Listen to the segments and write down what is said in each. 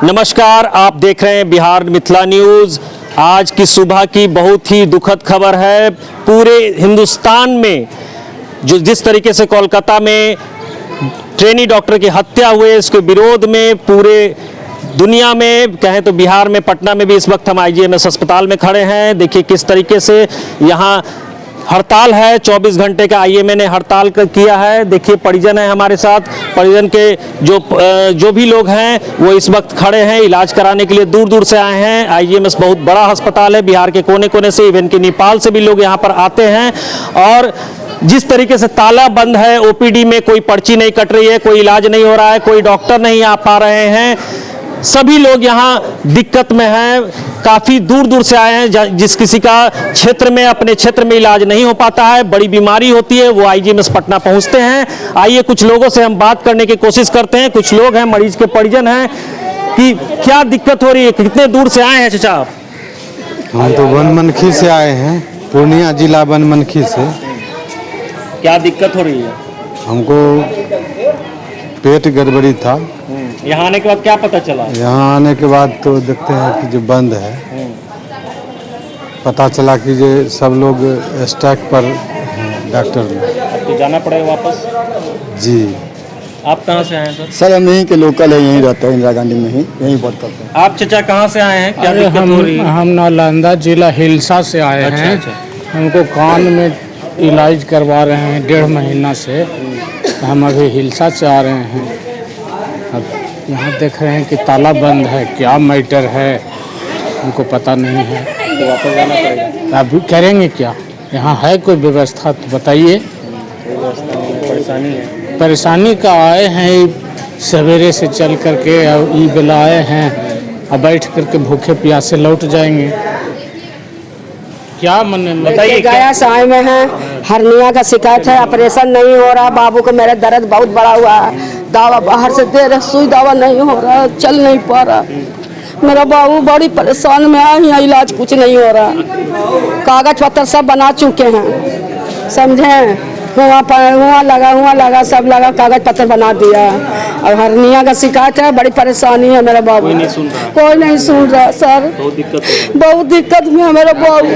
नमस्कार, आप देख रहे हैं बिहार मिथिला न्यूज़। आज की सुबह की बहुत ही दुखद खबर है। पूरे हिंदुस्तान में जो जिस तरीके से कोलकाता में ट्रेनी डॉक्टर की हत्या हुई, इसके विरोध में पूरे दुनिया में कहें तो बिहार में पटना में भी इस वक्त हम IGMS अस्पताल में खड़े हैं। देखिए किस तरीके से यहाँ हड़ताल है, 24 घंटे का IMA ने हड़ताल किया है। देखिए परिजन है हमारे साथ, परिजन के जो भी लोग हैं वो इस वक्त खड़े हैं, इलाज कराने के लिए दूर दूर से आए हैं। IGMS बहुत बड़ा अस्पताल है, बिहार के कोने कोने से, इवन कि नेपाल से भी लोग यहाँ पर आते हैं। और जिस तरीके से ताला बंद है, OPD में कोई पर्ची नहीं कट रही है, कोई इलाज नहीं हो रहा है, कोई डॉक्टर नहीं आ पा रहे हैं, सभी लोग यहाँ दिक्कत में हैं। काफ़ी दूर दूर से आए हैं, जिस किसी का क्षेत्र में अपने क्षेत्र में इलाज नहीं हो पाता है, बड़ी बीमारी होती है, वो IGMS पटना पहुँचते हैं। आइए कुछ लोगों से हम बात करने की कोशिश करते हैं। कुछ लोग हैं, मरीज के परिजन हैं, कि क्या दिक्कत हो रही है, कितने दूर से आए हैं चाचा आप? हम तो बनमनखी से आए हैं, पूर्णिया जिला बनमनखी से। क्या दिक्कत हो रही है? हमको पेट गड़बड़ी था। यहाँ आने के बाद क्या पता चला? यहाँ आने के बाद तो देखते हैं कि जो बंद है, पता चला कि जो सब लोग स्ट्राइक पर हैं डॉक्टर में। तो जाना पड़ेगा वापस? जी। आप कहाँ से आए हैं सर? सर हम यहीं के लोकल है, यहीं रहते हैं, इंदिरा गांधी में ही यहीं वर्क करते हैं। आप चाचा कहाँ से आए हैं, क्या दिक्कत हो रही है? हम नालंदा जिला हिलसा से आए हैं। हमको कान में इलाज करवा रहे हैं 1.5 महीना से। हम अभी हिलसा से आ रहे हैं। अब यहाँ देख रहे हैं कि ताला बंद है, क्या मैटर है हमको पता नहीं है। तो वापस जाना पड़ेगा। अभी करेंगे क्या? यहाँ है कोई व्यवस्था तो बताइए। परेशानी है। परेशानी का आए हैं, सवेरे से चल करके ई बेला आए हैं, अब बैठ करके भूखे प्यासे लौट जाएंगे। क्या मन बताइए? गया साय में है, हर्निया का शिकायत है, ऑपरेशन नहीं हो रहा। बाबू को मेरा दर्द बहुत बड़ा हुआ है, दवा बाहर से दे रहे, सुई दवा नहीं हो रहा, चल नहीं पा रहा। मेरा बाबू बड़ी परेशान में है, यहाँ इलाज कुछ नहीं हो रहा। कागज पत्र सब बना चुके हैं, समझे, हुआ लगा सब लगा, कागज पत्र बना दिया। और हर्निया का शिकायत है, बड़ी परेशानी है मेरा बाबू। कोई नहीं सुन रहा? कोई नहीं सुन रहा सर, बहुत दिक्कत में है मेरा बाबू।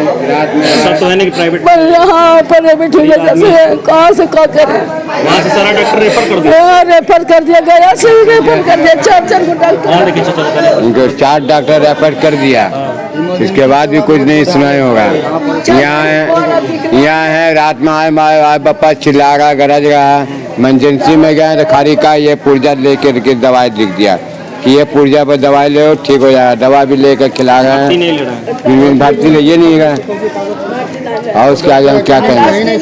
सब तो है नहीं कि प्राइवेट? हाँ प्राइवेट जैसे कहाँ से क्या करें? वहाँ से सारा डॉक्टर रेफर कर दिया? रेफर कर दिया, गया से रेफर कर दिया, 4 को डॉक्टर। उनको 4 डॉक्टर रेफर कर दिया, इसके बाद भी कुछ नहीं सुनाई होगा। यहाँ है रात में आए पापा चिल्ला रहा, गरज रहा। इमरजेंसी में गए तो खाली का ये पुर्जा लेकर के दवाई लिख दिया कि ये पुर्जा पर दवाई ले ठीक हो जाएगा। दवा भी लेकर खिला रहे हैं, भर्ती ले ये नहीं गए। और उसके आगे हम क्या कहेंगे?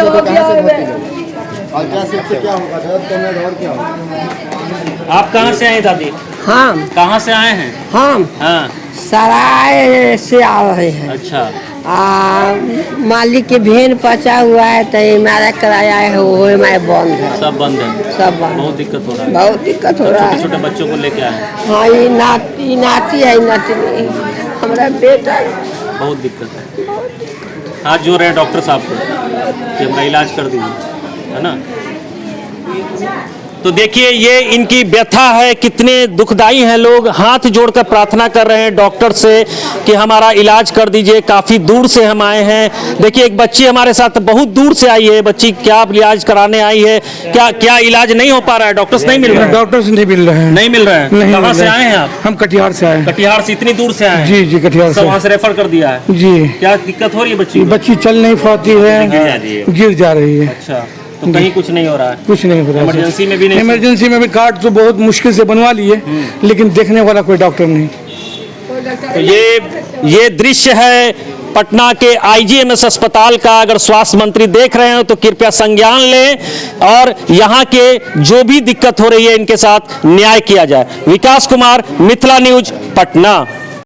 आप कहाँ से आए दादी? हम कहाँ से आए हैं? हम हाँ। सराय से आ रहे हैं। अच्छा। मालिक के भेन पचा हुआ है, तो हमारा किराया है वो हमारे बंद है, सब बंद है, सब बंद। बहुत दिक्कत हो रहा है। बहुत दिक्कत हो रहा है। छोटे बच्चों को लेके आए हैं। हाँ, ये नाती है, नटनी हमारा बेटा। बहुत दिक्कत है। हाथ जोड़ रहे हैं डॉक्टर साहब को कि हमारा इलाज कर दीजिए, है ना? तो देखिए ये इनकी व्यथा है, कितने दुखदाई हैं। लोग हाथ जोड़कर प्रार्थना कर रहे हैं डॉक्टर से कि हमारा इलाज कर दीजिए। काफ़ी दूर से हम आए हैं। देखिए एक बच्ची हमारे साथ बहुत दूर से आई है। बच्ची क्या इलाज कराने आई है? क्या इलाज नहीं हो पा रहा है? डॉक्टर्स नहीं मिल रहे हैं? डॉक्टर्स नहीं मिल रहे हैं। नहीं मिल रहे हैं? कहाँ से आए हैं आप? हम कटिहार से आए। कटिहार से इतनी दूर से आए हैं? जी कटिहार सब वहाँ से रेफर कर दिया है? जी। क्या दिक्कत हो रही है बच्ची? बच्ची चल नहीं पाती है, गिर जा रही है। अच्छा, तो कहीं कुछ नहीं हो रहा है? कुछ नहीं हो रहा। इमरजेंसी में भी नहीं? इमरजेंसी में भी कार्ड तो बहुत मुश्किल से बनवा लिए, लेकिन देखने वाला कोई डॉक्टर नहीं। तो ये दृश्य है पटना के IGMS अस्पताल का। अगर स्वास्थ्य मंत्री देख रहे हो तो कृपया संज्ञान लें और यहाँ के जो भी दिक्कत हो रही है इनके साथ न्याय किया जाए। विकास कुमार, मिथिला न्यूज, पटना।